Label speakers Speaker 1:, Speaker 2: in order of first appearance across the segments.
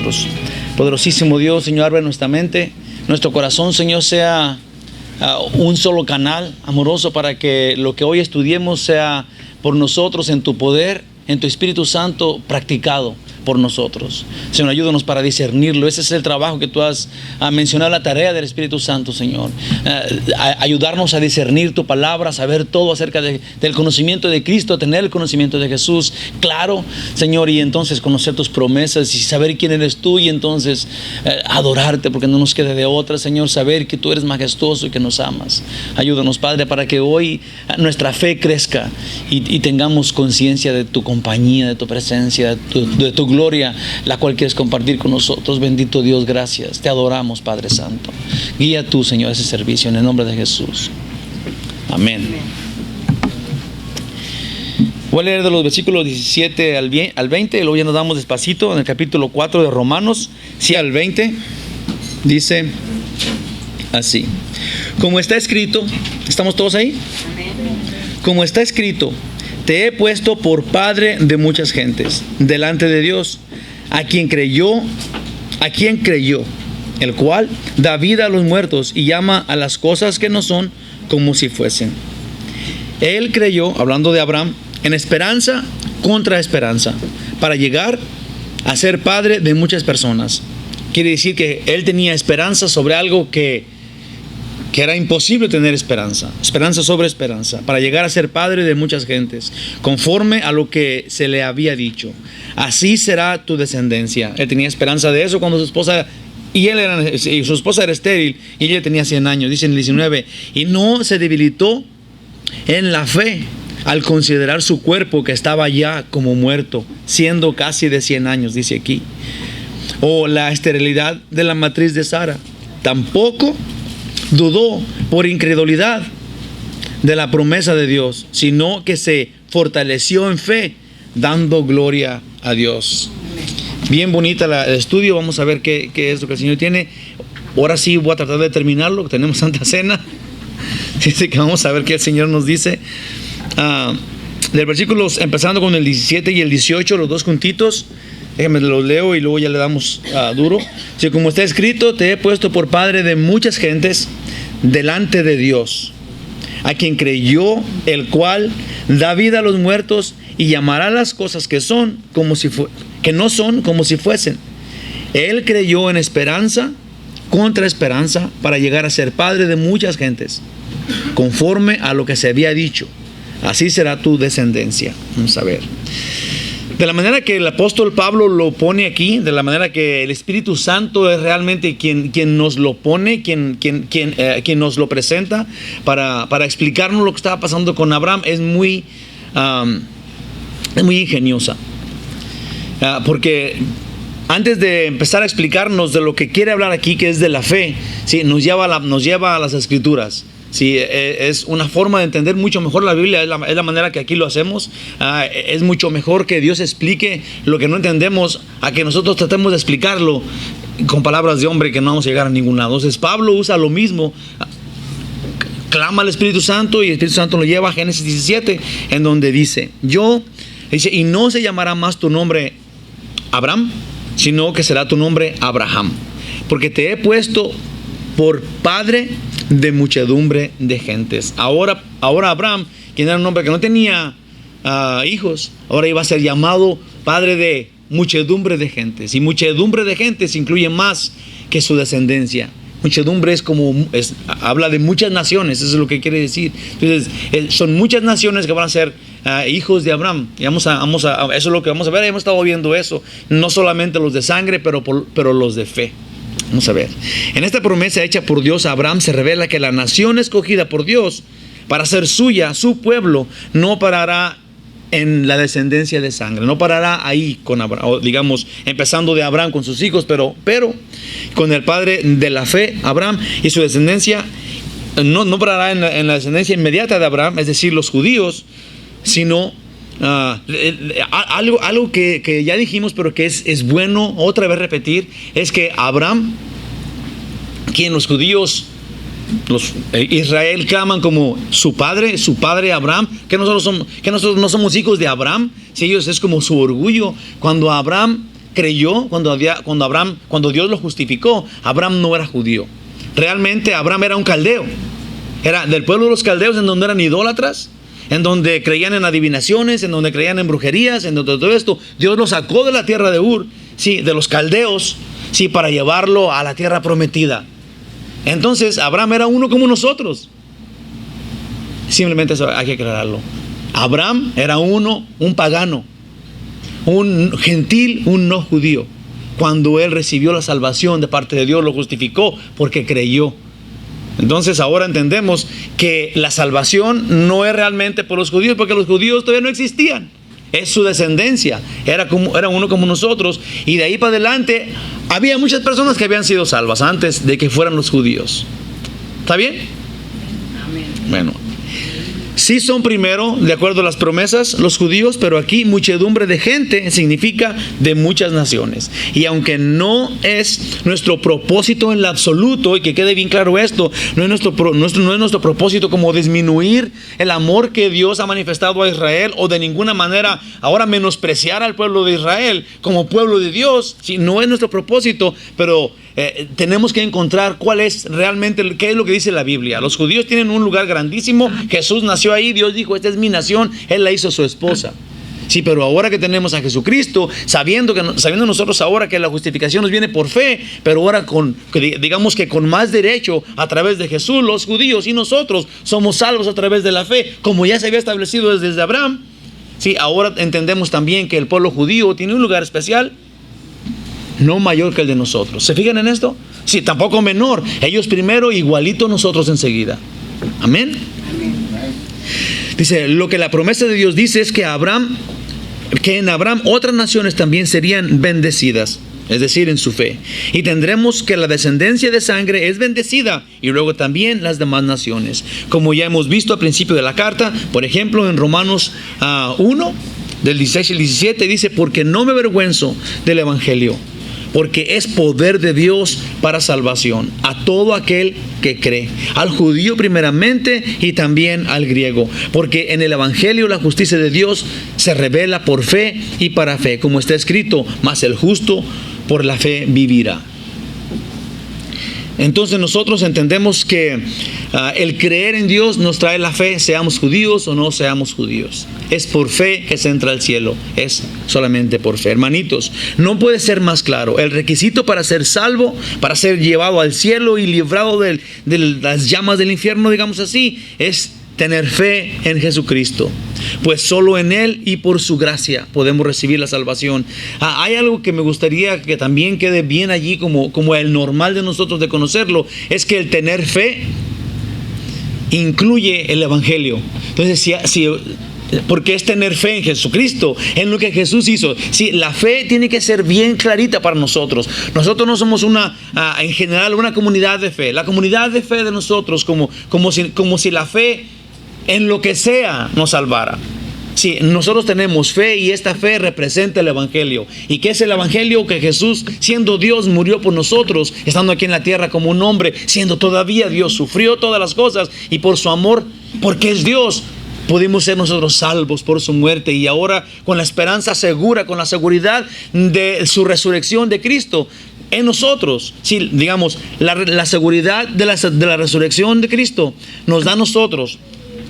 Speaker 1: nosotros. Poderosísimo Dios, Señor, abre nuestra mente, nuestro corazón, Señor, sea un solo canal amoroso para que lo que hoy estudiemos sea por nosotros en tu poder, en tu Espíritu Santo practicado por nosotros. Señor, ayúdanos para discernirlo. Ese es el trabajo que tú has mencionado, la tarea del Espíritu Santo, Señor. Ayudarnos a discernir tu palabra, a saber todo acerca del conocimiento de Cristo, tener el conocimiento de Jesús claro, Señor, y entonces conocer tus promesas y saber quién eres tú, y entonces adorarte porque no nos quede de otra, Señor, saber que tú eres majestuoso y que nos amas. Ayúdanos, Padre, para que hoy nuestra fe crezca y tengamos conciencia de tu compañía, de tu presencia, de tu gloria, la cual quieres compartir con nosotros. Bendito Dios, gracias. Te adoramos, Padre Santo. Guía tú, Señor, ese servicio en el nombre de Jesús. Amén. Voy a leer de los versículos 17 al 20, y luego ya nos damos despacito en el capítulo 4 de Romanos, sí, al 20, dice así: como está escrito, ¿estamos todos ahí? Como está escrito: te he puesto por padre de muchas gentes delante de Dios, a quien creyó, el cual da vida a los muertos y llama a las cosas que no son como si fuesen. Él creyó, hablando de Abraham, en esperanza contra esperanza, para llegar a ser padre de muchas personas. Quiere decir que él tenía esperanza sobre algo que era imposible tener esperanza sobre esperanza, para llegar a ser padre de muchas gentes, conforme a lo que se le había dicho: así será tu descendencia. Él tenía esperanza de eso cuando su esposa su esposa era estéril y ella tenía 100 años, dice en el 19, y no se debilitó en la fe al considerar su cuerpo, que estaba ya como muerto, siendo casi de 100 años, dice aquí. O la esterilidad de la matriz de Sara. Tampoco dudó por incredulidad de la promesa de Dios, sino que se fortaleció en fe, dando gloria a Dios. Bien bonita el estudio. Vamos a ver qué es lo que el Señor tiene. Ahora sí voy a tratar de terminarlo, tenemos Santa Cena. Dice que vamos a ver qué el Señor nos dice. Del versículos, empezando con el 17 y el 18, los dos juntitos. Déjenme los leo y luego ya le damos duro. Si como está escrito: te he puesto por padre de muchas gentes delante de Dios, a quien creyó, el cual da vida a los muertos y llamará las cosas que no son como si fuesen. Él creyó en esperanza contra esperanza, para llegar a ser padre de muchas gentes, conforme a lo que se había dicho: así será tu descendencia. Vamos a ver. De la manera que el apóstol Pablo lo pone aquí, de la manera que el Espíritu Santo es realmente quien nos lo pone, quien nos lo presenta para explicarnos lo que estaba pasando con Abraham, es muy ingeniosa. Porque antes de empezar a explicarnos de lo que quiere hablar aquí, que es de la fe, ¿sí? nos lleva a las Escrituras. Sí, es una forma de entender mucho mejor la Biblia, es la manera que aquí lo hacemos. Es mucho mejor que Dios explique lo que no entendemos a que nosotros tratemos de explicarlo con palabras de hombre, que no vamos a llegar a ningún lado. Entonces Pablo usa lo mismo, clama al Espíritu Santo y el Espíritu Santo lo lleva a Génesis 17, en donde dice: y no se llamará más tu nombre Abraham, sino que será tu nombre Abraham, porque te he puesto por padre de muchedumbre de gentes. Ahora Abraham, quien era un hombre que no tenía hijos, ahora iba a ser llamado padre de muchedumbre de gentes. Y muchedumbre de gentes incluye más que su descendencia. Muchedumbre habla de muchas naciones, eso es lo que quiere decir. Entonces, son muchas naciones que van a ser hijos de Abraham. Y eso es lo que vamos a ver. Hemos estado viendo eso, no solamente los de sangre, pero los de fe. Vamos a ver. En esta promesa hecha por Dios a Abraham se revela que la nación escogida por Dios para ser suya, su pueblo, no parará en la descendencia de sangre, no parará ahí con Abraham, digamos, empezando de Abraham con sus hijos, pero con el padre de la fe, Abraham, y su descendencia no parará en la descendencia inmediata de Abraham, es decir, los judíos, sino algo que ya dijimos, pero que es bueno otra vez repetir, es que Abraham, quien los judíos, Israel claman como su padre Abraham, que nosotros no somos hijos de Abraham, si ellos es como su orgullo. Cuando Abraham creyó cuando Dios lo justificó. Abraham no era judío. Realmente Abraham era un caldeo. Era del pueblo de los caldeos, en donde eran idólatras, en donde creían en adivinaciones, en donde creían en brujerías, en donde todo esto. Dios lo sacó de la tierra de Ur, sí, de los caldeos, sí, para llevarlo a la tierra prometida. Entonces Abraham era uno como nosotros. Simplemente eso hay que aclararlo. Abraham era un pagano, un gentil, un no judío. Cuando él recibió la salvación de parte de Dios, lo justificó porque creyó. Entonces ahora entendemos que la salvación no es realmente por los judíos, porque los judíos todavía no existían. Es su descendencia, era uno como nosotros. Y de ahí para adelante había muchas personas que habían sido salvas antes de que fueran los judíos. ¿Está bien?
Speaker 2: Amén.
Speaker 1: Bueno, sí son primero, de acuerdo a las promesas, los judíos, pero aquí muchedumbre de gente significa de muchas naciones. Y aunque no es nuestro propósito en lo absoluto, y que quede bien claro esto, no es nuestro propósito como disminuir el amor que Dios ha manifestado a Israel, o de ninguna manera ahora menospreciar al pueblo de Israel como pueblo de Dios. Sí, no es nuestro propósito, pero tenemos que encontrar cuál es realmente, qué es lo que dice la Biblia. Los judíos tienen un lugar grandísimo. Jesús nació ahí. Dios dijo, esta es mi nación. Él la hizo su esposa. Sí, pero ahora que tenemos a Jesucristo, sabiendo nosotros ahora que la justificación nos viene por fe, pero ahora digamos que con más derecho a través de Jesús, los judíos y nosotros somos salvos a través de la fe, como ya se había establecido desde Abraham. Sí, ahora entendemos también que el pueblo judío tiene un lugar especial, no mayor que el de nosotros. ¿Se fijan en esto? Sí, tampoco menor. Ellos primero, igualito nosotros enseguida. Amén. Dice, lo que la promesa de Dios dice es que en Abraham otras naciones también serían bendecidas, es decir, en su fe. Y tendremos que la descendencia de sangre es bendecida, y luego también las demás naciones. Como ya hemos visto al principio de la carta, por ejemplo, en Romanos 1, del 16 al 17, dice, porque no me avergüenzo del evangelio, porque es poder de Dios para salvación a todo aquel que cree, al judío primeramente y también al griego, porque en el evangelio la justicia de Dios se revela por fe y para fe, como está escrito, mas el justo por la fe vivirá. Entonces nosotros entendemos que el creer en Dios nos trae la fe, seamos judíos o no seamos judíos. Es por fe que se entra al cielo, es solamente por fe. Hermanitos, no puede ser más claro. El requisito para ser salvo, para ser llevado al cielo y librado de las llamas del infierno, digamos así, es tener fe en Jesucristo, pues solo en Él y por su gracia podemos recibir la salvación. Hay algo que me gustaría que también quede bien allí como el normal de nosotros de conocerlo, es que el tener fe incluye el evangelio. Entonces, porque es tener fe en Jesucristo, en lo que Jesús hizo. Sí, la fe tiene que ser bien clarita para nosotros. Nosotros no somos en general una comunidad de fe. La comunidad de fe de nosotros como si la fe en lo que sea nos salvara. Sí, nosotros tenemos fe y esta fe representa el evangelio. ¿Y qué es el evangelio? Que Jesús, siendo Dios, murió por nosotros, estando aquí en la tierra como un hombre, siendo todavía Dios, sufrió todas las cosas, y por su amor, porque es Dios, pudimos ser nosotros salvos por su muerte, y ahora con la esperanza segura, con la seguridad de su resurrección de Cristo en nosotros. Sí, digamos, la seguridad de la resurrección de Cristo nos da a nosotros.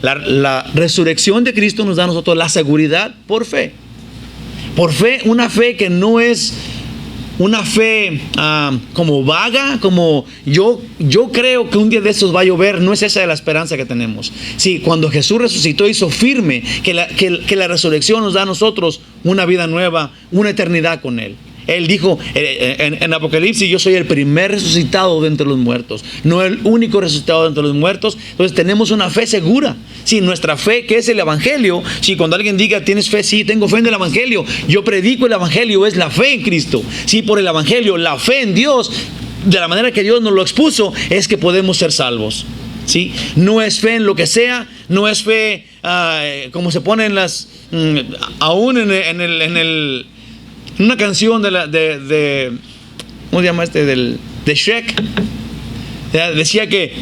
Speaker 1: La resurrección de Cristo nos da a nosotros la seguridad por fe. Por fe, una fe que no es una fe como vaga, como yo creo que un día de estos va a llover. No es esa la esperanza que tenemos. Sí, cuando Jesús resucitó, hizo firme que la resurrección nos da a nosotros una vida nueva, una eternidad con Él. Él dijo en Apocalipsis, yo soy el primer resucitado de entre los muertos, no el único resucitado de entre los muertos. Entonces tenemos una fe segura. Sí, nuestra fe, que es el evangelio. Sí, cuando alguien diga, ¿tienes fe? Sí, tengo fe en el evangelio. Yo predico el evangelio, es la fe en Cristo. Sí, por el evangelio, la fe en Dios, de la manera que Dios nos lo expuso, es que podemos ser salvos. ¿Sí? No es fe en lo que sea, no es fe como se pone aún en una canción de ¿cómo se llama de Shrek? Decía que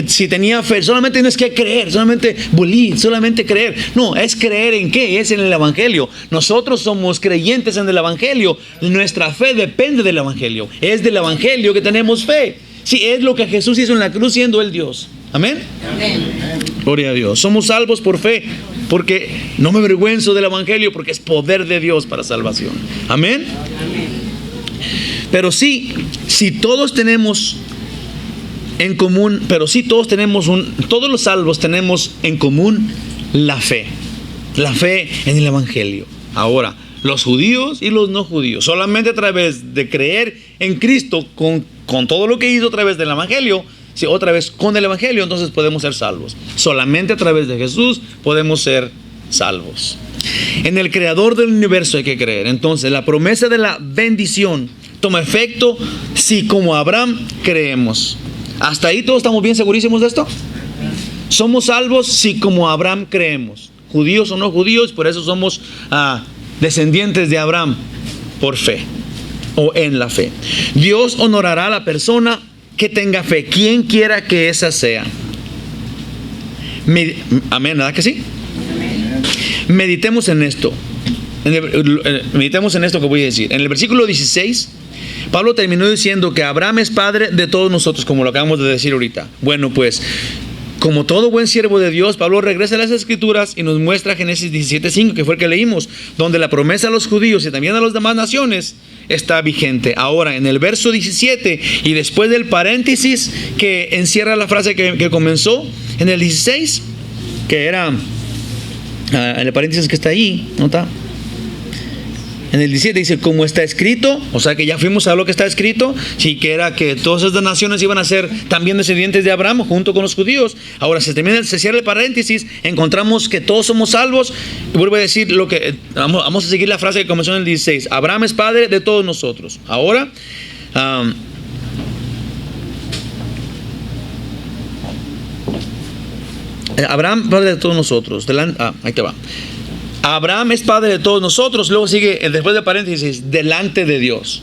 Speaker 1: si tenía fe, solamente tienes que creer, solamente believe, solamente creer. No, es creer en qué, es en el Evangelio. Nosotros somos creyentes en el Evangelio. Nuestra fe depende del Evangelio. Es del Evangelio que tenemos fe. Sí, es lo que Jesús hizo en la cruz siendo el Dios. Amén. Amén. Gloria a Dios. Somos salvos por fe, porque no me avergüenzo del Evangelio, porque es poder de Dios para salvación. Amén. Amén. Pero sí, si todos tenemos en común, todos los salvos tenemos en común la fe en el Evangelio. Ahora, los judíos y los no judíos, solamente a través de creer en Cristo con todo lo que hizo a través del Evangelio, sí, otra vez con el Evangelio, entonces podemos ser salvos. Solamente a través de Jesús podemos ser salvos. En el Creador del universo hay que creer. Entonces, la promesa de la bendición toma efecto si como Abraham creemos. ¿Hasta ahí todos estamos bien segurísimos de esto? Somos salvos si como Abraham creemos. Judíos o no judíos, por eso somos descendientes de Abraham por fe o en la fe. Dios honorará a la persona que tenga fe, quien quiera que esa sea. Amén, ¿verdad que sí? Meditemos en esto. Meditemos en esto que voy a decir. En el versículo 16, Pablo terminó diciendo que Abraham es padre de todos nosotros, como lo acabamos de decir ahorita. Bueno, pues, como todo buen siervo de Dios, Pablo regresa a las Escrituras y nos muestra Génesis 17:5, que fue el que leímos, donde la promesa a los judíos y también a las demás naciones está vigente. Ahora, en el verso 17, y después del paréntesis que encierra la frase que comenzó, en el 16, que era, en el paréntesis que está ahí, ¿nota? En el 17 dice, como está escrito, o sea que ya fuimos a lo que está escrito, sí, que era que todas esas naciones iban a ser también descendientes de Abraham junto con los judíos. Ahora se cierra el paréntesis, encontramos que todos somos salvos. Y vuelvo a decir vamos a seguir la frase que comenzó en el 16. Abraham es padre de todos nosotros. Ahora, Abraham, padre de todos nosotros. Ahí te va. Abraham es padre de todos nosotros. Luego sigue, después de paréntesis, delante de Dios.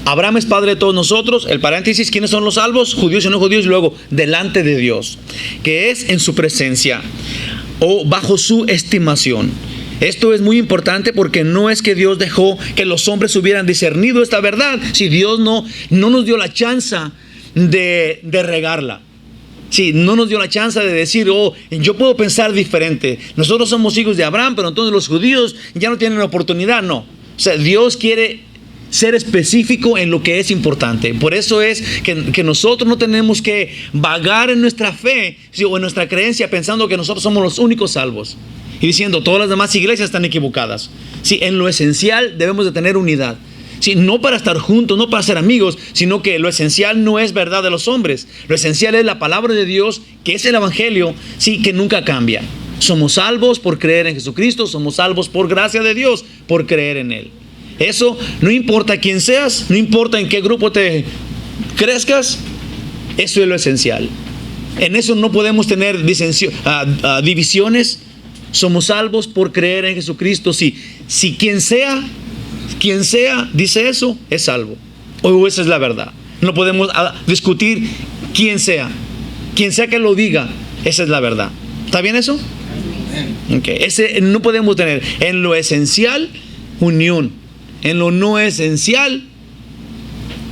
Speaker 1: Abraham es padre de todos nosotros. El paréntesis, ¿quiénes son los salvos? Judíos y no judíos. Y luego, delante de Dios, que es en su presencia o bajo su estimación. Esto es muy importante porque no es que Dios dejó que los hombres hubieran discernido esta verdad. Si Dios no nos dio la chance de regarla. Sí, no nos dio la chance de decir, yo puedo pensar diferente. Nosotros somos hijos de Abraham, pero entonces los judíos ya no tienen la oportunidad. No. O sea, Dios quiere ser específico en lo que es importante. Por eso es que nosotros no tenemos que vagar en nuestra fe, ¿sí?, o en nuestra creencia pensando que nosotros somos los únicos salvos. Y diciendo, todas las demás iglesias están equivocadas. Sí, en lo esencial debemos de tener unidad. Sí, no para estar juntos, no para ser amigos, sino que lo esencial no es verdad de los hombres. Lo esencial es la palabra de Dios, que es el Evangelio, sí, que nunca cambia. Somos salvos por creer en Jesucristo, somos salvos por gracia de Dios, por creer en Él. Eso no importa quién seas, no importa en qué grupo te crezcas, eso es lo esencial. En eso no podemos tener divisiones. Somos salvos por creer en Jesucristo. Si quien sea dice eso, es salvo. O esa es la verdad. No podemos discutir quién sea que lo diga, esa es la verdad. ¿Está bien eso? Okay. No podemos tener en lo esencial unión, en lo no esencial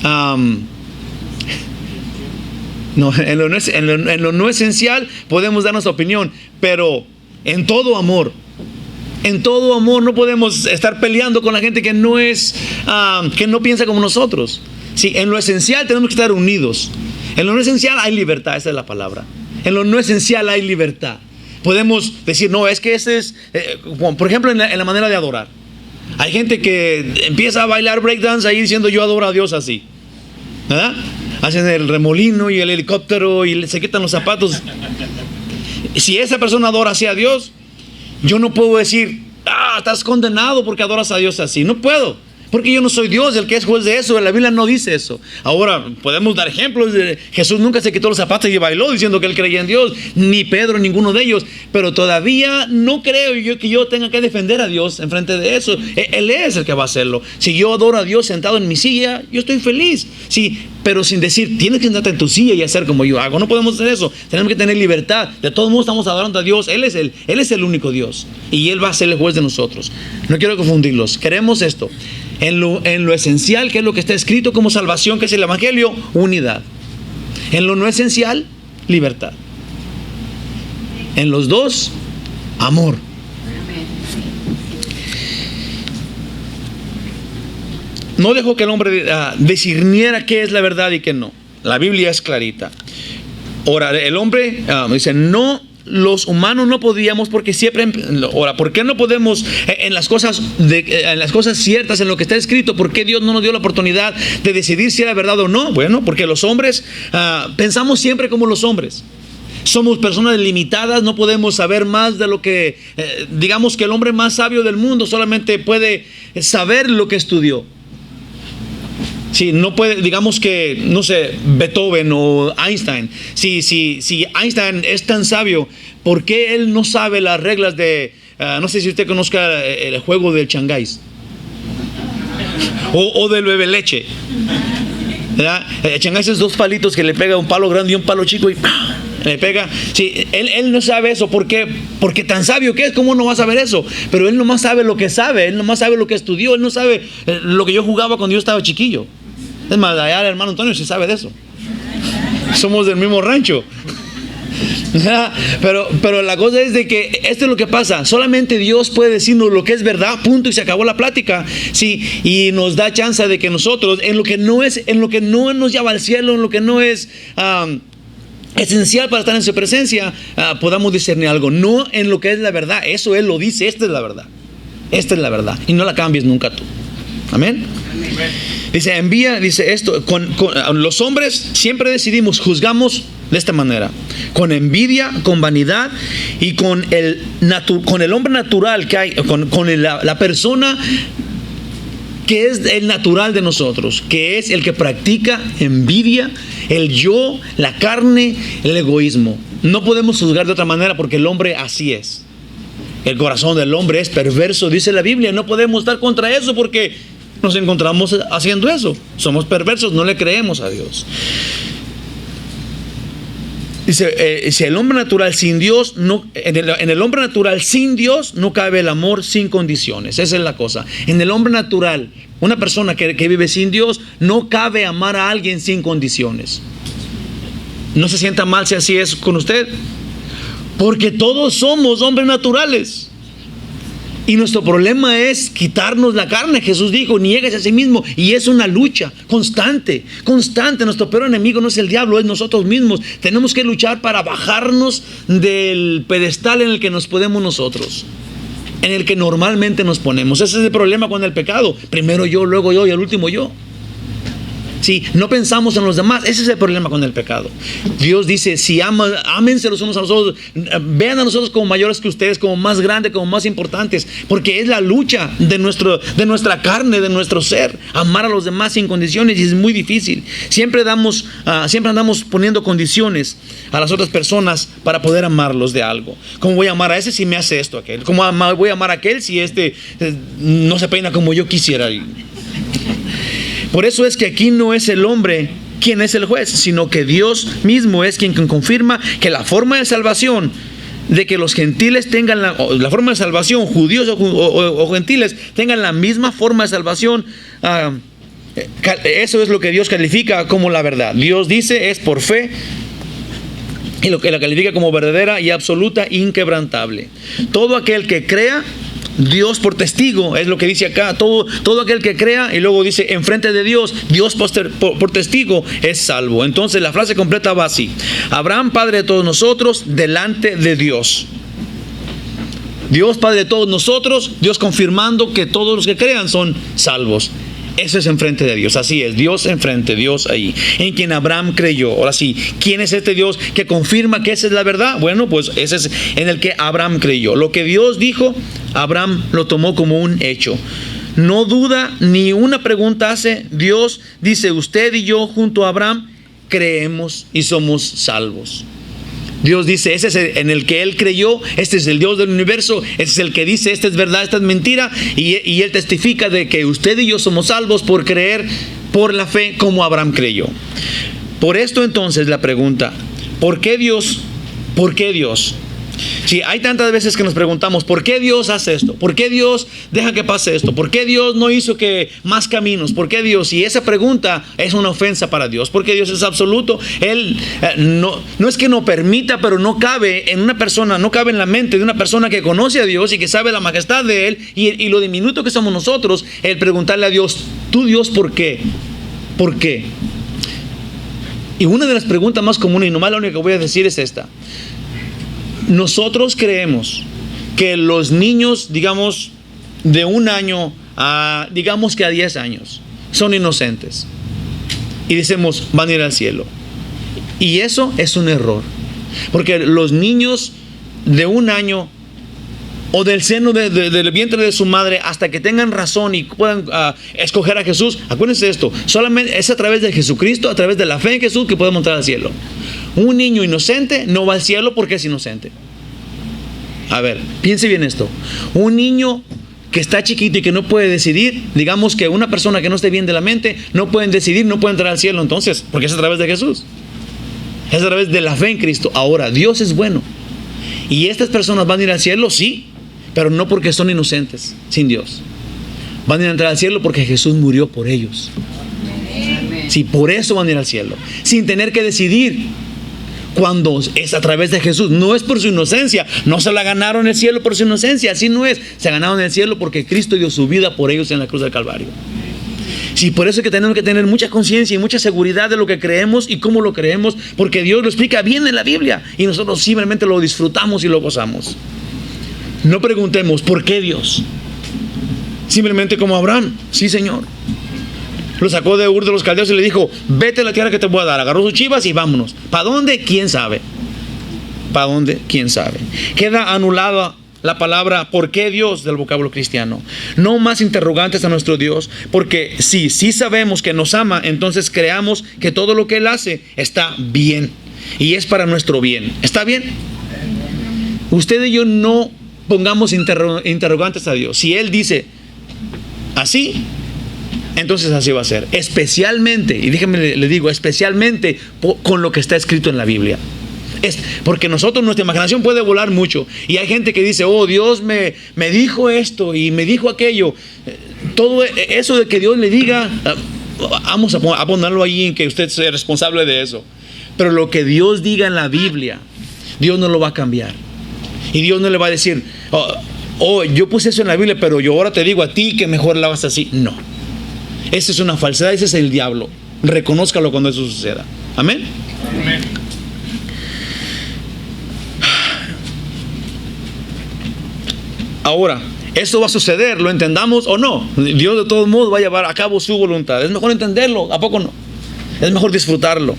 Speaker 1: en lo no esencial podemos dar nuestra opinión, pero en todo amor no podemos estar peleando con la gente que no piensa como nosotros. Sí, en lo esencial tenemos que estar unidos. En lo no esencial hay libertad, esa es la palabra. En lo no esencial hay libertad. Podemos decir, no, es que ese es, por ejemplo, en la manera de adorar. Hay gente que empieza a bailar breakdance ahí diciendo, yo adoro a Dios así. ¿Verdad? Hacen el remolino y el helicóptero y se quitan los zapatos. Si esa persona adora así a Dios, yo no puedo decir, estás condenado porque adoras a Dios así. No puedo, porque yo no soy Dios el que es juez de eso. La Biblia no dice eso. Ahora, podemos dar ejemplos. Jesús nunca se quitó los zapatos y bailó diciendo que él creía en Dios. Ni Pedro, ninguno de ellos. Pero todavía no creo que yo tenga que defender a Dios en frente de eso. Él es el que va a hacerlo. Si yo adoro a Dios sentado en mi silla, yo estoy feliz. Si pero sin decir, tienes que sentarte en tu silla y hacer como yo hago. No podemos hacer eso. Tenemos que tener libertad. De todos modos estamos adorando a Dios. Él es el único Dios. Y Él va a ser el juez de nosotros. No quiero confundirlos. Queremos esto. En lo esencial, que es lo que está escrito como salvación, que es el Evangelio, unidad. En lo no esencial, libertad. En los dos, amor. No dejó que el hombre discerniera qué es la verdad y qué no. La Biblia es clarita. Ahora, el hombre dice, no, los humanos no podíamos porque siempre... Ahora, ¿por qué no podemos en las cosas ciertas, en lo que está escrito? ¿Por qué Dios no nos dio la oportunidad de decidir si era verdad o no? Bueno, porque los hombres pensamos siempre como los hombres. Somos personas limitadas, no podemos saber más de lo que... digamos que el hombre más sabio del mundo solamente puede saber lo que estudió. Sí, no puede, digamos que, no sé, Beethoven o Einstein. Si Einstein es tan sabio, ¿por qué él no sabe las reglas de, no sé si usted conozca el juego del changáis? O del bebe leche. ¿Verdad? El changáis es dos palitos que le pega un palo grande y un palo chico y ¡pam! Le pega. Sí, él no sabe eso. ¿Por qué? Porque tan sabio que es, ¿cómo no va a saber eso? Pero él nomás sabe lo que sabe, él nomás sabe lo que estudió, él no sabe lo que yo jugaba cuando yo estaba chiquillo. Es más, allá el hermano Antonio sí sabe de eso. Somos del mismo rancho. Pero la cosa es de que esto es lo que pasa. Solamente Dios puede decirnos lo que es verdad, punto, y se acabó la plática. Sí, y nos da chance de que nosotros, en lo que no nos lleva al cielo, en lo que no es esencial para estar en su presencia, podamos discernir algo. No en lo que es la verdad. Eso Él lo dice. Esta es la verdad. Esta es la verdad. Y no la cambies nunca tú. Amén. Dice esto, con los hombres siempre decidimos, juzgamos de esta manera, con envidia, con vanidad y con el hombre natural que hay, con la persona que es el natural de nosotros, que es el que practica envidia, el yo, la carne, el egoísmo. No podemos juzgar de otra manera porque el hombre así es. El corazón del hombre es perverso, dice la Biblia. No podemos estar contra eso porque nos encontramos haciendo eso. Somos perversos, no le creemos a Dios. Dice, si el hombre natural sin Dios, en el hombre natural sin Dios no cabe el amor sin condiciones. Esa es la cosa. En el hombre natural, una persona que vive sin Dios, no cabe amar a alguien sin condiciones. No se sienta mal si así es con usted, porque todos somos hombres naturales. Y nuestro problema es quitarnos la carne. Jesús dijo, niéguese a sí mismo. Y es una lucha constante. Nuestro peor enemigo no es el diablo, es nosotros mismos. Tenemos que luchar para bajarnos del pedestal en el que nos ponemos nosotros, en el que normalmente nos ponemos. Ese es el problema con el pecado. Primero yo, luego yo y al último yo. Sí, no pensamos en los demás. Ese es el problema con el pecado. Dios dice, si ámense los unos a los otros, vean a nosotros como mayores que ustedes, como más grandes, como más importantes, porque es la lucha de nuestra carne, de nuestro ser, amar a los demás sin condiciones, y es muy difícil. Siempre andamos poniendo condiciones a las otras personas para poder amarlos de algo. ¿Cómo voy a amar a ese si me hace esto, aquel? ¿Cómo voy a amar a aquel si no se peina como yo quisiera? Por eso es que aquí no es el hombre quien es el juez, sino que Dios mismo es quien confirma que la forma de salvación de que los gentiles tengan la forma de salvación, judíos o gentiles tengan la misma forma de salvación, eso es lo que Dios califica como la verdad. Dios dice es por fe, y lo que la califica como verdadera y absoluta, inquebrantable. Todo aquel que crea, Dios por testigo, es lo que dice acá, todo aquel que crea, y luego dice enfrente de Dios por testigo es salvo. Entonces la frase completa va así: Abraham, padre de todos nosotros, delante de Dios. Dios, padre de todos nosotros, Dios confirmando que todos los que crean son salvos. Eso es enfrente de Dios, así es, Dios enfrente, Dios ahí, en quien Abraham creyó. Ahora sí, ¿quién es este Dios que confirma que esa es la verdad? Bueno, pues ese es en el que Abraham creyó. Lo que Dios dijo, Abraham lo tomó como un hecho. No duda ni una pregunta hace. Dios dice, usted y yo junto a Abraham creemos y somos salvos. Dios dice, ese es en el que Él creyó, este es el Dios del universo, este es el que dice, esta es verdad, esta es mentira, y Él testifica de que usted y yo somos salvos por creer por la fe como Abraham creyó. Por esto entonces la pregunta, ¿por qué Dios? ¿Por qué Dios? Sí, hay tantas veces que nos preguntamos, ¿por qué Dios hace esto? ¿Por qué Dios deja que pase esto? ¿Por qué Dios no hizo que más caminos? ¿Por qué Dios? Y esa pregunta es una ofensa para Dios, porque Dios es absoluto. Él no es que no permita, pero no cabe en una persona, no cabe en la mente de una persona que conoce a Dios y que sabe la majestad de Él y lo diminuto que somos nosotros, el preguntarle a Dios, ¿tú Dios por qué? ¿Por qué? Y una de las preguntas más comunes, y nomás la única que voy a decir es esta. Nosotros creemos que los niños, digamos, de 1 año a, digamos que a 10 años, son inocentes. Y decimos, van a ir al cielo. Y eso es un error. Porque los niños de 1 año o del seno del vientre de su madre hasta que tengan razón y puedan escoger a Jesús, acuérdense de esto, solamente es a través de Jesucristo, a través de la fe en Jesús que podemos entrar al cielo. Un niño inocente no va al cielo porque es inocente. A ver, piense bien esto. Un niño que está chiquito y que no puede decidir, digamos que una persona que no esté bien de la mente, no pueden decidir, no puede entrar al cielo entonces, porque es a través de Jesús. Es a través de la fe en Cristo. Ahora, Dios es bueno. ¿Y estas personas van a ir al cielo? Sí, pero no porque son inocentes, sin Dios. Van a ir a entrar al cielo porque Jesús murió por ellos. Sí, por eso van a ir al cielo, sin tener que decidir. Cuando es a través de Jesús, no es por su inocencia, no se la ganaron el cielo por su inocencia, así no es, se ganaron el cielo porque Cristo dio su vida por ellos en la cruz del Calvario. Sí, por eso es que tenemos que tener mucha conciencia y mucha seguridad de lo que creemos y cómo lo creemos, porque Dios lo explica bien en la Biblia y nosotros simplemente lo disfrutamos y lo gozamos. No preguntemos, ¿por qué Dios? Simplemente como Abraham, sí Señor. Lo sacó de Ur de los Caldeos y le dijo, vete a la tierra que te voy a dar. Agarró sus chivas y vámonos. ¿Para dónde? ¿Quién sabe? ¿Para dónde? ¿Quién sabe? Queda anulada la palabra ¿por qué Dios? Del vocablo cristiano. No más interrogantes a nuestro Dios, porque si sí sabemos que nos ama, entonces creamos que todo lo que Él hace está bien y es para nuestro bien. ¿Está bien? Usted y yo no pongamos interrogantes a Dios. Si Él dice así, entonces así va a ser, especialmente, y déjenme le digo, especialmente con lo que está escrito en la Biblia. Porque nosotros, nuestra imaginación puede volar mucho. Y hay gente que dice, oh, Dios me dijo esto y me dijo aquello. Todo eso de que Dios le diga, vamos a ponerlo ahí en que usted sea responsable de eso. Pero lo que Dios diga en la Biblia, Dios no lo va a cambiar. Y Dios no le va a decir, oh, yo puse eso en la Biblia, pero yo ahora te digo a ti que mejor la hagas así. No. Esa es una falsedad, ese es el diablo. Reconózcalo cuando eso suceda. Amén. Amén. Ahora, esto va a suceder, lo entendamos o no. Dios de todos modos va a llevar a cabo su voluntad. Es mejor entenderlo, ¿a poco no? Es mejor disfrutarlo.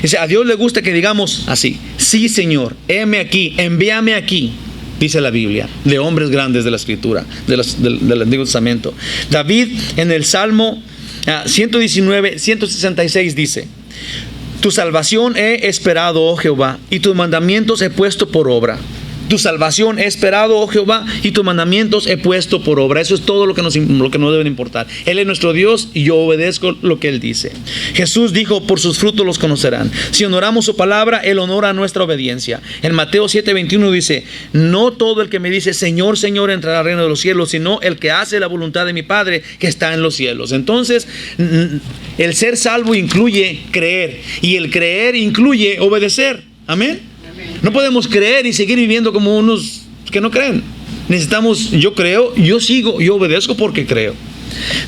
Speaker 1: Dice, a Dios le gusta que digamos así, sí Señor, heme aquí, envíame aquí. Dice la Biblia, de hombres grandes de la Escritura, del Antiguo Testamento. David en el Salmo 119, 166 dice, tu salvación he esperado, oh Jehová, y tus mandamientos he puesto por obra. Tu salvación he esperado, oh Jehová, y tus mandamientos he puesto por obra. Eso es todo lo que nos debe importar. Él es nuestro Dios y yo obedezco lo que Él dice. Jesús dijo, por sus frutos los conocerán. Si honoramos su palabra, Él honora nuestra obediencia. En Mateo 7:21 dice, no todo el que me dice, Señor, Señor, entrará al reino de los cielos, sino el que hace la voluntad de mi Padre que está en los cielos. Entonces, el ser salvo incluye creer, y el creer incluye obedecer. Amén. No podemos creer y seguir viviendo como unos que no creen. Necesitamos, yo creo, yo sigo, yo obedezco porque creo.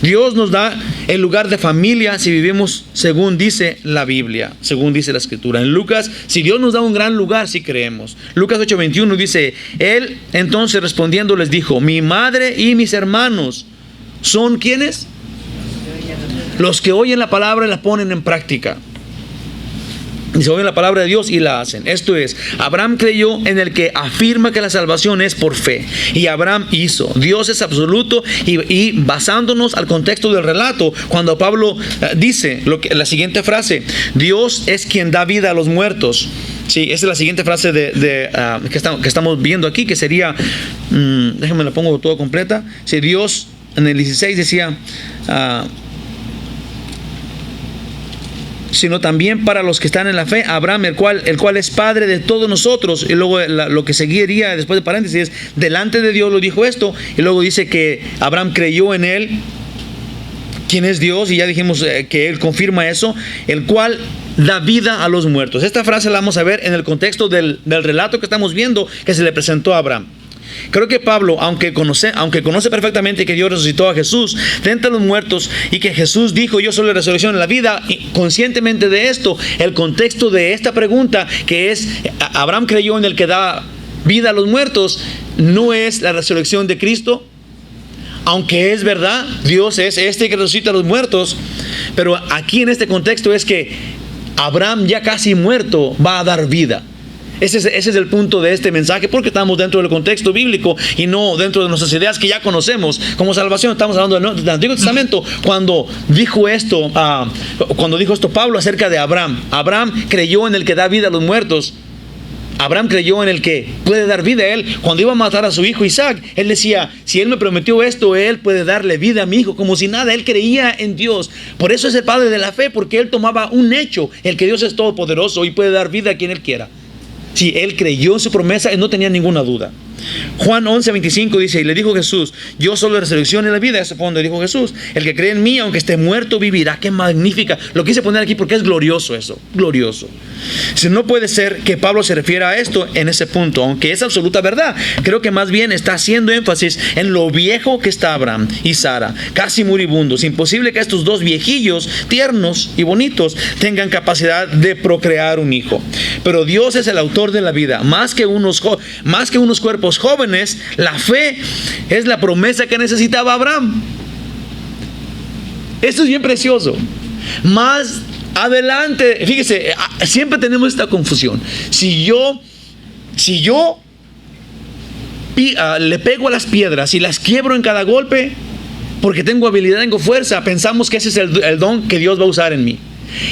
Speaker 1: Dios nos da el lugar de familia si vivimos según dice la Biblia, según dice la Escritura. En Lucas, si Dios nos da un gran lugar si creemos. Lucas 8:21 dice, Él entonces respondiendo les dijo, mi madre y mis hermanos son ¿quiénes? Los que oyen la palabra y la ponen en práctica. Y se oyen la palabra de Dios y la hacen. Esto es, Abraham creyó en el que afirma que la salvación es por fe. Y Abraham hizo. Dios es absoluto. Y basándonos al contexto del relato, cuando Pablo dice la siguiente frase, Dios es quien da vida a los muertos. Sí, esa es la siguiente frase que estamos viendo aquí, que sería, déjenme la pongo todo completa. Si Dios en el 16 decía, sino también para los que están en la fe. Abraham, el cual es padre de todos nosotros. Y luego lo que seguiría después de paréntesis es, delante de Dios lo dijo esto. Y luego dice que Abraham creyó en él, quien es Dios, y ya dijimos que él confirma eso, el cual da vida a los muertos. Esta frase la vamos a ver en el contexto del relato que estamos viendo, que se le presentó a Abraham. Creo que Pablo, aunque conoce perfectamente que Dios resucitó a Jesús de entre los muertos y que Jesús dijo, yo soy la resurrección y la vida, y conscientemente de esto, el contexto de esta pregunta, que es, Abraham creyó en el que da vida a los muertos, no es la resurrección de Cristo. Aunque es verdad, Dios es este que resucita a los muertos, pero aquí en este contexto es que Abraham, ya casi muerto, va a dar vida. Ese es el punto de este mensaje, porque estamos dentro del contexto bíblico y no dentro de nuestras ideas que ya conocemos como salvación. Estamos hablando del Antiguo Testamento. Cuando dijo esto Pablo acerca de Abraham, Abraham creyó en el que da vida a los muertos. Abraham creyó en el que puede dar vida a él. Cuando iba a matar a su hijo Isaac, él decía, si él me prometió esto, él puede darle vida a mi hijo, como si nada. Él creía en Dios. Por eso es el padre de la fe, porque él tomaba un hecho, el que Dios es todopoderoso y puede dar vida a quien él quiera. Si él creyó en su promesa, él no tenía ninguna duda. Juan 11:25 dice, y le dijo Jesús, yo soy la resurrección y la vida. Eso fue donde dijo Jesús, el que cree en mí, aunque esté muerto, vivirá. Qué magnífica. Lo quise poner aquí porque es glorioso eso, glorioso. Si no puede ser que Pablo se refiera a esto en ese punto, aunque es absoluta verdad. Creo que más bien está haciendo énfasis en lo viejo que está Abraham y Sara, casi moribundos. Imposible que estos dos viejillos tiernos y bonitos tengan capacidad de procrear un hijo. Pero Dios es el autor de la vida. Más que unos cuerpos jóvenes, la fe es la promesa que necesitaba Abraham. Esto es bien precioso. Más adelante, fíjese, siempre tenemos esta confusión. Si yo le pego a las piedras y las quiebro en cada golpe, porque tengo habilidad, tengo fuerza, pensamos que ese es el don que Dios va a usar en mí.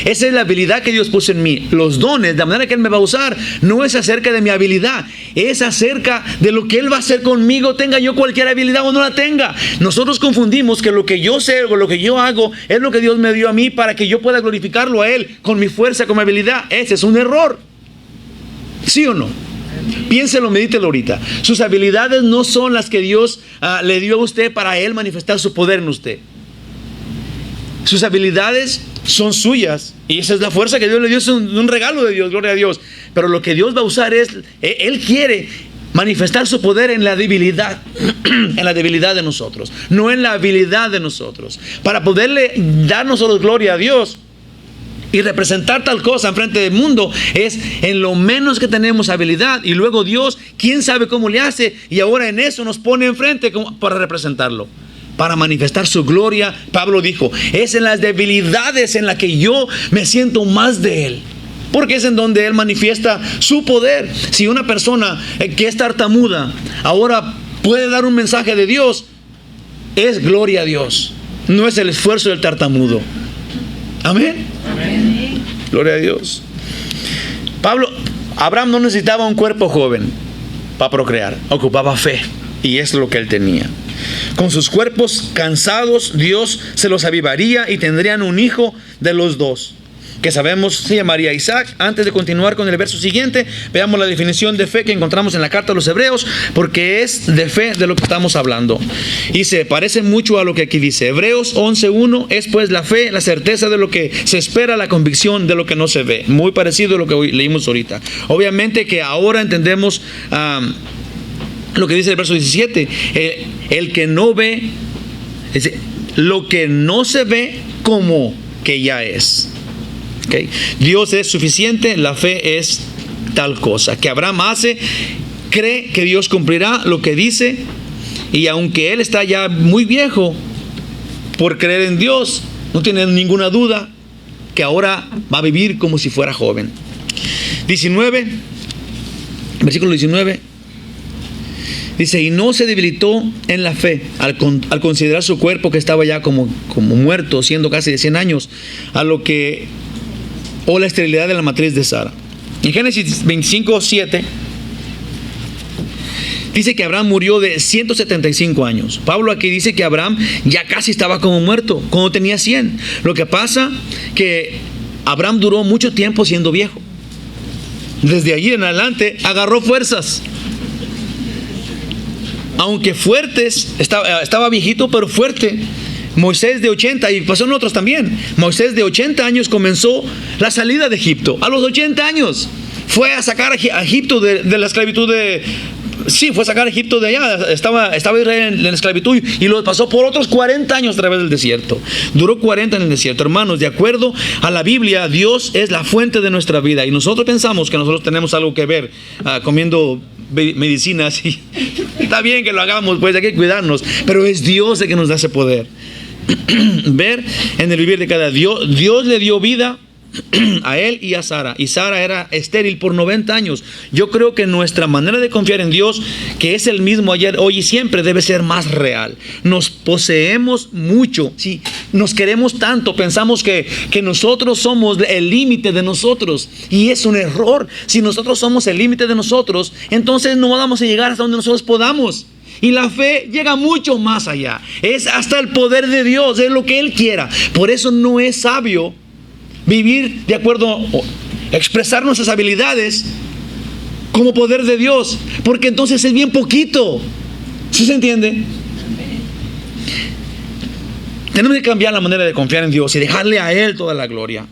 Speaker 1: Esa es la habilidad que Dios puso en mí. Los dones, de la manera que Él me va a usar, no es acerca de mi habilidad, es acerca de lo que Él va a hacer conmigo, tenga yo cualquier habilidad o no la tenga. Nosotros confundimos que lo que yo sé o lo que yo hago es lo que Dios me dio a mí para que yo pueda glorificarlo a Él con mi fuerza, con mi habilidad. Ese es un error. ¿Sí o no? Piénselo, medítelo ahorita. Sus habilidades no son las que Dios le dio a usted para Él manifestar su poder en usted. Sus habilidades son suyas y esa es la fuerza que Dios le dio, es un regalo de Dios, gloria a Dios. Pero lo que Dios va a usar es, Él quiere manifestar su poder en la debilidad, en la debilidad de nosotros, no en la habilidad de nosotros. Para poderle dar nosotros gloria a Dios y representar tal cosa en frente del mundo, es en lo menos que tenemos habilidad, y luego Dios, quién sabe cómo le hace, y ahora en eso nos pone enfrente para representarlo, para manifestar su gloria. Pablo dijo, es en las debilidades en las que yo me siento más de Él, porque es en donde Él manifiesta su poder. Si una persona que es tartamuda ahora puede dar un mensaje de Dios, es gloria a Dios, no es el esfuerzo del tartamudo. Amén. Amén. Gloria a Dios. Abraham no necesitaba un cuerpo joven para procrear, ocupaba fe, y es lo que él tenía. Con sus cuerpos cansados, Dios se los avivaría y tendrían un hijo de los dos, que sabemos se llamaría Isaac. Antes de continuar con el verso siguiente, veamos la definición de fe que encontramos en la carta a los Hebreos, porque es de fe de lo que estamos hablando. Y se parece mucho a lo que aquí dice. Hebreos 11:1 es pues la fe, la certeza de lo que se espera, la convicción de lo que no se ve. Muy parecido a lo que leímos ahorita. Obviamente que ahora entendemos lo que dice el verso 17, el que no ve, lo que no se ve como que ya es. ¿Okay? Dios es suficiente, la fe es tal cosa. Que Abraham cree que Dios cumplirá lo que dice, y aunque él está ya muy viejo, por creer en Dios, no tiene ninguna duda que ahora va a vivir como si fuera joven. 19, versículo 19. Dice, y no se debilitó en la fe al considerar su cuerpo que estaba ya como muerto, siendo casi de 100 años, o la esterilidad de la matriz de Sara. En Génesis 25:7 dice que Abraham murió de 175 años. Pablo aquí dice que Abraham ya casi estaba como muerto, cuando tenía 100. Lo que pasa que Abraham duró mucho tiempo siendo viejo. Desde allí en adelante agarró fuerzas. Aunque fuertes, estaba viejito, pero fuerte. Moisés de 80, y pasó en otros también. Moisés de 80 años comenzó la salida de Egipto. A los 80 años fue a sacar a Egipto de la esclavitud de... Sí, fue a sacar a Egipto de allá. Estaba Israel en la esclavitud y lo pasó por otros 40 años a través del desierto. Duró 40 en el desierto. Hermanos, de acuerdo a la Biblia, Dios es la fuente de nuestra vida. Y nosotros pensamos que nosotros tenemos algo que ver comiendo medicinas. Y está bien que lo hagamos, pues hay que cuidarnos. Pero es Dios el que nos da ese poder. Ver en el vivir de cada día. Dios le dio vida a él y a Sara, y Sara era estéril por 90 años. Yo creo que nuestra manera de confiar en Dios, que es el mismo ayer, hoy y siempre, debe ser más real. Nos poseemos mucho, ¿sí? Nos queremos tanto, pensamos que nosotros somos el límite de nosotros, y es un error. Si nosotros somos el límite de nosotros, entonces no vamos a llegar hasta donde nosotros podamos. Y la fe llega mucho más allá, es hasta el poder de Dios, es lo que Él quiera. Por eso no es sabio vivir de acuerdo, expresar nuestras habilidades como poder de Dios, porque entonces es bien poquito. ¿Sí se entiende? Tenemos que cambiar la manera de confiar en Dios y dejarle a Él toda la gloria.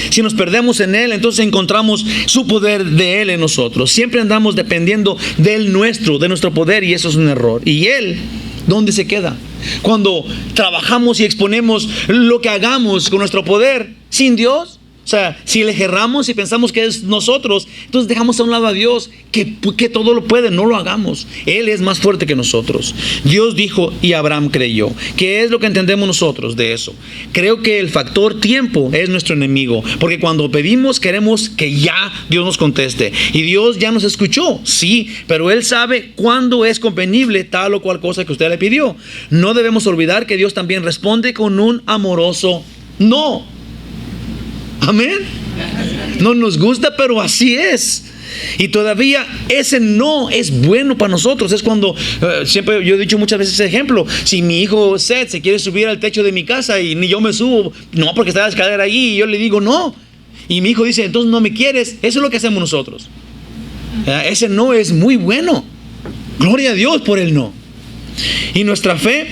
Speaker 1: Si nos perdemos en Él, entonces encontramos su poder de Él en nosotros. Siempre andamos dependiendo de nuestro poder, y eso es un error. Y Él, ¿dónde se queda? Cuando trabajamos y exponemos lo que hagamos con nuestro poder sin Dios. O sea, si le erramos y pensamos que es nosotros, entonces dejamos a un lado a Dios, que todo lo puede. No lo hagamos. Él es más fuerte que nosotros. Dios dijo y Abraham creyó. ¿Qué es lo que entendemos nosotros de eso? Creo que el factor tiempo es nuestro enemigo, porque cuando pedimos queremos que ya Dios nos conteste. Y Dios ya nos escuchó, sí, pero Él sabe cuándo es convenible tal o cual cosa que usted le pidió. No debemos olvidar que Dios también responde con un amoroso no. Amén. No nos gusta, pero así es. Y todavía ese no es bueno para nosotros. Es cuando, siempre yo he dicho muchas veces ese ejemplo. Si mi hijo Seth se quiere subir al techo de mi casa y ni yo me subo, no, porque está la escalera ahí, y yo le digo no. Y mi hijo dice, entonces no me quieres. Eso es lo que hacemos nosotros. Ese no es muy bueno. Gloria a Dios por el no. Y nuestra fe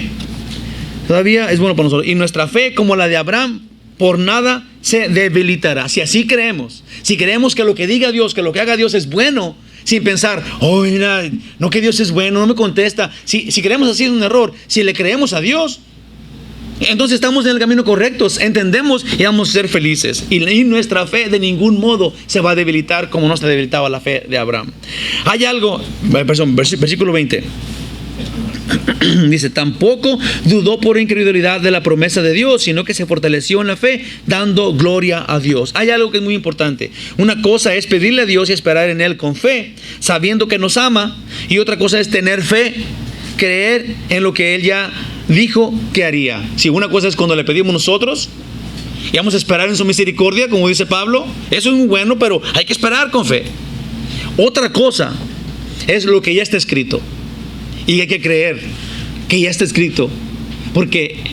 Speaker 1: todavía es bueno para nosotros. Y nuestra fe, como la de Abraham, por nada se debilitará. Si así creemos, si creemos que lo que diga Dios, que lo que haga Dios es bueno, sin pensar, oh, mira, no, que Dios es bueno, no me contesta. Si creemos así es un error. Si le creemos a Dios, entonces estamos en el camino correcto, entendemos y vamos a ser felices. Y nuestra fe de ningún modo se va a debilitar como no se debilitaba la fe de Abraham. Hay algo, versículo 20. Dice, tampoco dudó por incredulidad de la promesa de Dios, sino que se fortaleció en la fe, dando gloria a Dios. Hay algo que es muy importante. Una cosa es pedirle a Dios y esperar en Él con fe, sabiendo que nos ama. Y otra cosa es tener fe, creer en lo que Él ya dijo que haría. Si una cosa es cuando le pedimos nosotros y vamos a esperar en su misericordia, como dice Pablo, eso es muy bueno, pero hay que esperar con fe. Otra cosa es lo que ya está escrito. Y hay que creer que ya está escrito. Porque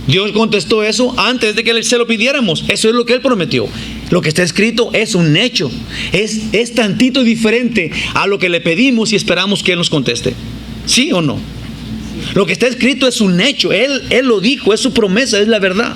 Speaker 1: Dios contestó eso antes de que se lo pidiéramos. Eso es lo que Él prometió. Lo que está escrito es un hecho. Es tantito diferente a lo que le pedimos y esperamos que Él nos conteste. ¿Sí o no? Lo que está escrito es un hecho. Él lo dijo, es su promesa, es la verdad.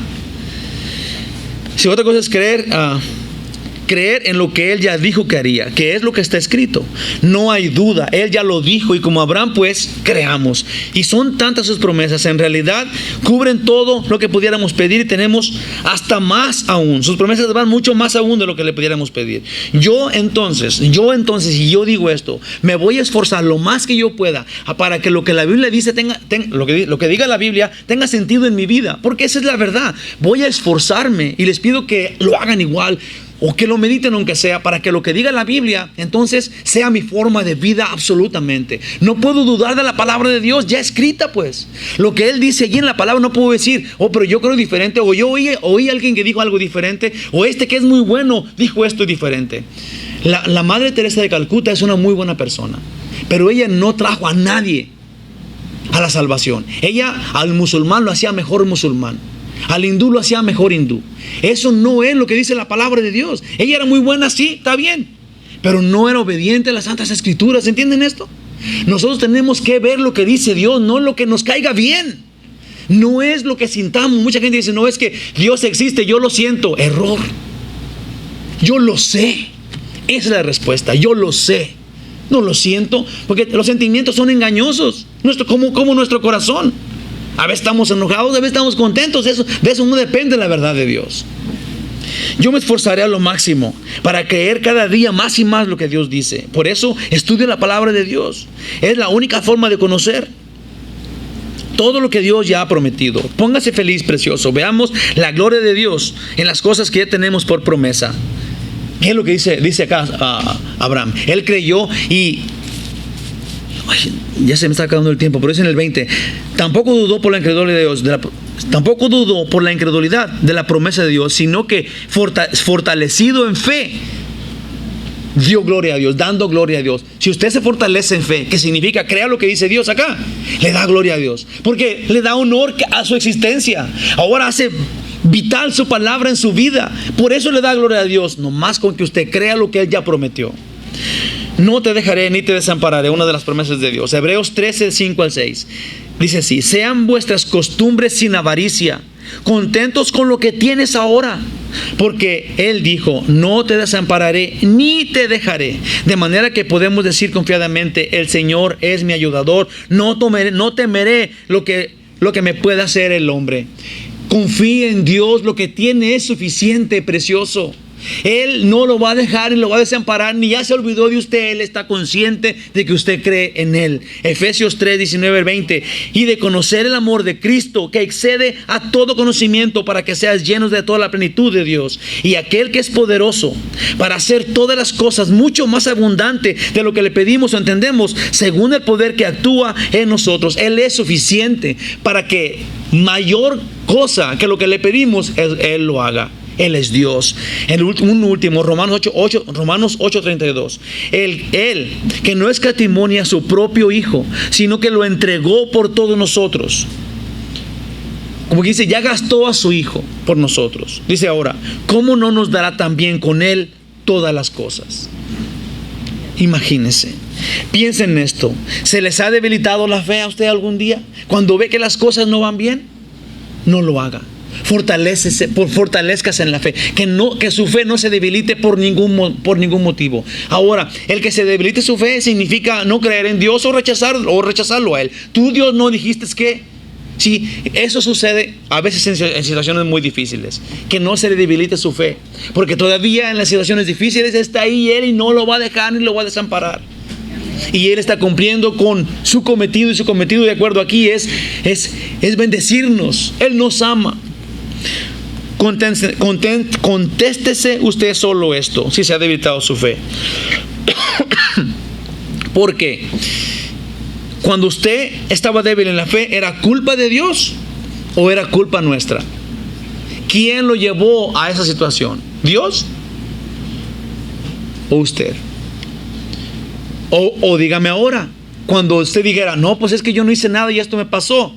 Speaker 1: Si otra cosa es creer en lo que Él ya dijo que haría, que es lo que está escrito. No hay duda, Él ya lo dijo, y como Abraham, pues creamos. Y son tantas sus promesas, en realidad cubren todo lo que pudiéramos pedir, y tenemos hasta más aún. Sus promesas van mucho más aún de lo que le pudiéramos pedir. Yo entonces, y yo digo esto, me voy a esforzar lo más que yo pueda para que lo que la Biblia dice lo que diga la Biblia tenga sentido en mi vida, porque esa es la verdad. Voy a esforzarme y les pido que lo hagan igual, o que lo mediten aunque sea, para que lo que diga la Biblia entonces sea mi forma de vida absolutamente. No puedo dudar de la palabra de Dios ya escrita, pues. Lo que Él dice allí en la palabra, no puedo decir, oh, pero yo creo diferente, o yo oí a alguien que dijo algo diferente, o este que es muy bueno dijo esto diferente. La Madre Teresa de Calcuta es una muy buena persona, pero ella no trajo a nadie a la salvación. Ella al musulmán lo hacía mejor musulmán, Al hindú lo hacía mejor hindú. Eso no es lo que dice la palabra de Dios. Ella era muy buena, sí, está bien, pero no era obediente a las Santas Escrituras. ¿Entienden esto? Nosotros tenemos que ver lo que dice Dios, no lo que nos caiga bien. No es lo que sintamos. Mucha gente dice, no, es que Dios existe, yo lo siento. Error. Yo lo sé. Esa es la respuesta. Yo lo sé. No lo siento, porque los sentimientos son engañosos, como nuestro corazón. A veces estamos enojados, a veces estamos contentos. De eso no depende la verdad de Dios. Yo me esforzaré a lo máximo para creer cada día más y más lo que Dios dice. Por eso estudio la palabra de Dios. Es la única forma de conocer todo lo que Dios ya ha prometido. Póngase feliz, precioso. Veamos la gloria de Dios en las cosas que ya tenemos por promesa. ¿Qué es lo que dice acá Abraham? Él creyó y... Ay, ya se me está acabando el tiempo, pero es en el 20. Tampoco dudó por la incredulidad de Dios, tampoco dudó por la incredulidad de la promesa de Dios, sino que fortalecido en fe, dio gloria a Dios, dando gloria a Dios. Si usted se fortalece en fe, ¿qué significa? Crea lo que dice Dios acá. Le da gloria a Dios, porque le da honor a su existencia. Ahora hace vital su palabra en su vida. Por eso le da gloria a Dios, nomás con que usted crea lo que Él ya prometió. No te dejaré ni te desampararé, una de las promesas de Dios. Hebreos 13, 5 al 6. Dice así: sean vuestras costumbres sin avaricia, contentos con lo que tienes ahora, porque Él dijo, no te desampararé ni te dejaré. De manera que podemos decir confiadamente, el Señor es mi ayudador, no temeré lo que me pueda hacer el hombre. Confíe en Dios, lo que tiene es suficiente, precioso. Él no lo va a dejar ni lo va a desamparar, ni ya se olvidó de usted. Él está consciente de que usted cree en Él. Efesios 3, 19 al 20. Y de conocer el amor de Cristo, que excede a todo conocimiento, para que seas llenos de toda la plenitud de Dios. Y aquel que es poderoso para hacer todas las cosas mucho más abundante de lo que le pedimos o entendemos, según el poder que actúa en nosotros. Él es suficiente para que mayor cosa que lo que le pedimos, Él lo haga. Él es Dios. Un último, Romanos 8:32. Él que no escatimonia a su propio Hijo, sino que lo entregó por todos nosotros. Como que dice, ya gastó a su Hijo por nosotros. Dice ahora, ¿cómo no nos dará también con Él todas las cosas? Imagínense. Piensen en esto. ¿Se les ha debilitado la fe a usted algún día? Cuando ve que las cosas no van bien, no lo haga. Fortalézcase en la fe, que su fe no se debilite por ningún motivo. Ahora, el que se debilite su fe significa no creer en Dios o rechazarlo a Él. Tú, Dios, no dijiste que. Sí, eso sucede a veces en situaciones muy difíciles, que no se le debilite su fe, porque todavía en las situaciones difíciles está ahí Él y no lo va a dejar ni lo va a desamparar. Y Él está cumpliendo con su cometido, y su cometido, de acuerdo aquí, es bendecirnos. Él nos ama. Contéstese usted solo esto, si se ha debilitado su fe. Porque cuando usted estaba débil en la fe, ¿era culpa de Dios o era culpa nuestra? ¿Quién lo llevó a esa situación? ¿Dios o usted? O dígame ahora, cuando usted dijera, no, pues es que yo no hice nada y esto me pasó,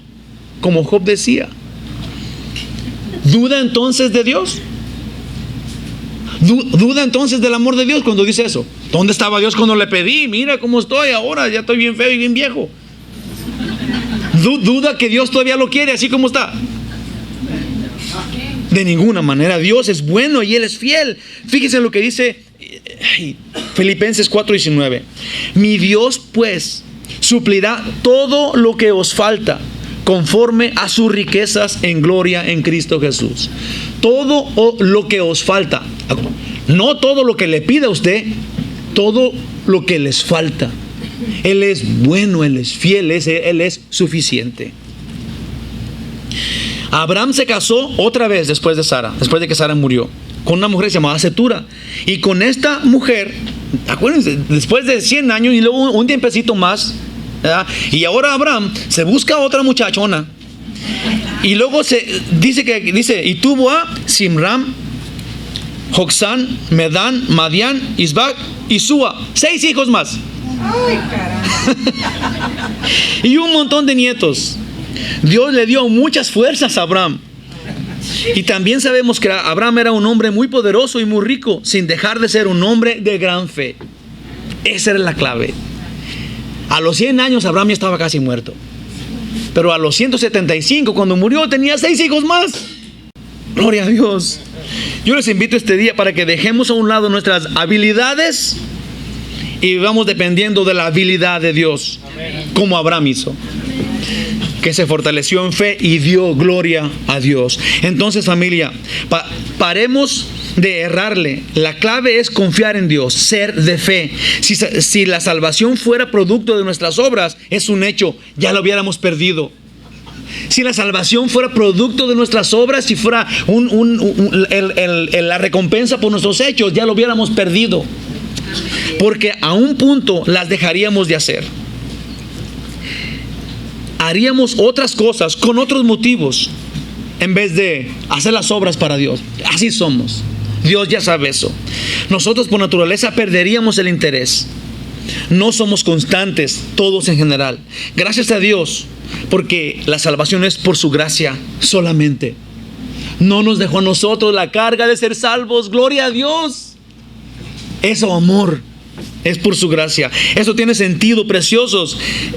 Speaker 1: como Job decía. ¿Duda entonces de Dios? ¿Duda entonces del amor de Dios cuando dice eso? ¿Dónde estaba Dios cuando le pedí? Mira cómo estoy ahora, ya estoy bien feo y bien viejo. ¿Duda que Dios todavía lo quiere así como está? De ninguna manera. Dios es bueno y Él es fiel. Fíjense lo que dice Filipenses 4:19. Mi Dios pues suplirá todo lo que os falta, conforme a sus riquezas en gloria en Cristo Jesús. Todo lo que os falta. No todo lo que le pide a usted, todo lo que les falta. Él es bueno, Él es fiel, Él es suficiente. Abraham se casó otra vez después de que Sara murió, con una mujer llamada Setura. Y con esta mujer, acuérdense, después de 100 años y luego un tiempecito más, ¿verdad? Y ahora Abraham se busca otra muchachona. Y luego dice, y tuvo a Simram, Joxán, Medán, Madián, Isbac y Sua. 6 hijos más.
Speaker 2: Ay, caramba.
Speaker 1: Y un montón de nietos. Dios le dio muchas fuerzas a Abraham. Y también sabemos que Abraham era un hombre muy poderoso y muy rico, sin dejar de ser un hombre de gran fe. Esa era la clave. A los 100 años Abraham ya estaba casi muerto. Pero a los 175, cuando murió, tenía 6 hijos más. Gloria a Dios. Yo les invito este día para que dejemos a un lado nuestras habilidades y vamos dependiendo de la habilidad de Dios, como Abraham hizo, que se fortaleció en fe y dio gloria a Dios. Entonces, familia, paremos de errarle. La clave es confiar en Dios, ser de fe. Si la salvación fuera producto de nuestras obras, es un hecho, ya lo hubiéramos perdido. Si la salvación fuera producto de nuestras obras, si fuera la recompensa por nuestros hechos, ya lo hubiéramos perdido. Porque a un punto las dejaríamos de hacer. Haríamos otras cosas con otros motivos en vez de hacer las obras para Dios. Así somos. Dios ya sabe eso. Nosotros por naturaleza perderíamos el interés. No somos constantes, todos en general. Gracias a Dios, porque la salvación es por su gracia solamente. No nos dejó a nosotros la carga de ser salvos. Gloria a Dios. Eso, amor, es por su gracia. Eso tiene sentido, preciosos.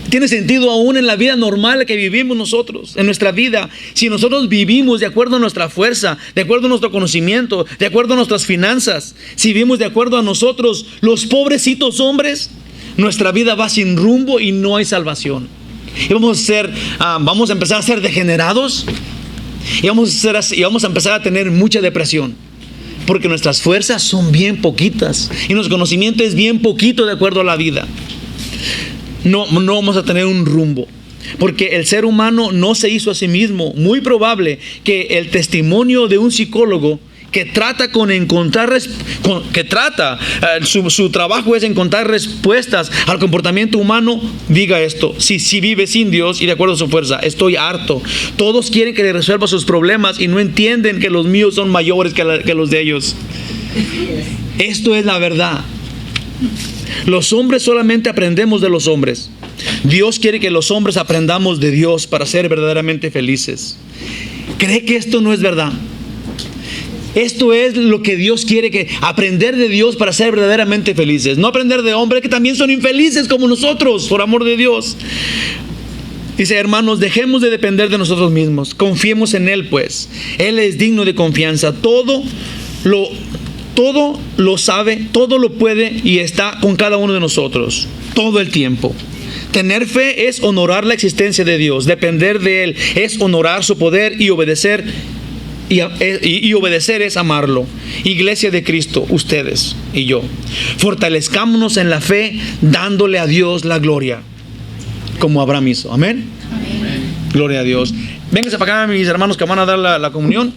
Speaker 1: Tiene sentido aún en la vida normal que vivimos nosotros, en nuestra vida. Si nosotros vivimos de acuerdo a nuestra fuerza, de acuerdo a nuestro conocimiento, de acuerdo a nuestras finanzas, si vivimos de acuerdo a nosotros, los pobrecitos hombres, nuestra vida va sin rumbo y no hay salvación. Y vamos a empezar a ser degenerados y vamos a empezar a tener mucha depresión. Porque nuestras fuerzas son bien poquitas y nuestro conocimiento es bien poquito de acuerdo a la vida. No vamos a tener un rumbo. Porque el ser humano no se hizo a sí mismo. Muy probable que el testimonio de un psicólogo que trata su trabajo es encontrar respuestas al comportamiento humano, diga esto: si vive sin Dios y de acuerdo a su fuerza, estoy harto. Todos quieren que le resuelva sus problemas y no entienden que los míos son mayores que los de ellos. Esto es la verdad. Los hombres solamente aprendemos de los hombres. Dios quiere que los hombres aprendamos de Dios para ser verdaderamente felices. ¿Cree que esto no es verdad? Esto es lo que Dios quiere, que aprender de Dios para ser verdaderamente felices. No aprender de hombres que también son infelices como nosotros, por amor de Dios. Dice: hermanos, dejemos de depender de nosotros mismos. Confiemos en Él, pues. Él es digno de confianza. Todo lo sabe, todo lo puede y está con cada uno de nosotros, todo el tiempo. Tener fe es honorar la existencia de Dios. Depender de Él es honorar su poder y obedecer. Y obedecer es amarlo. Iglesia de Cristo, ustedes y yo, fortalezcámonos en la fe, dándole a Dios la gloria, como Abraham hizo. Amén. Amén. Gloria a Dios. Vénganse para acá, mis hermanos, que van a dar la comunión.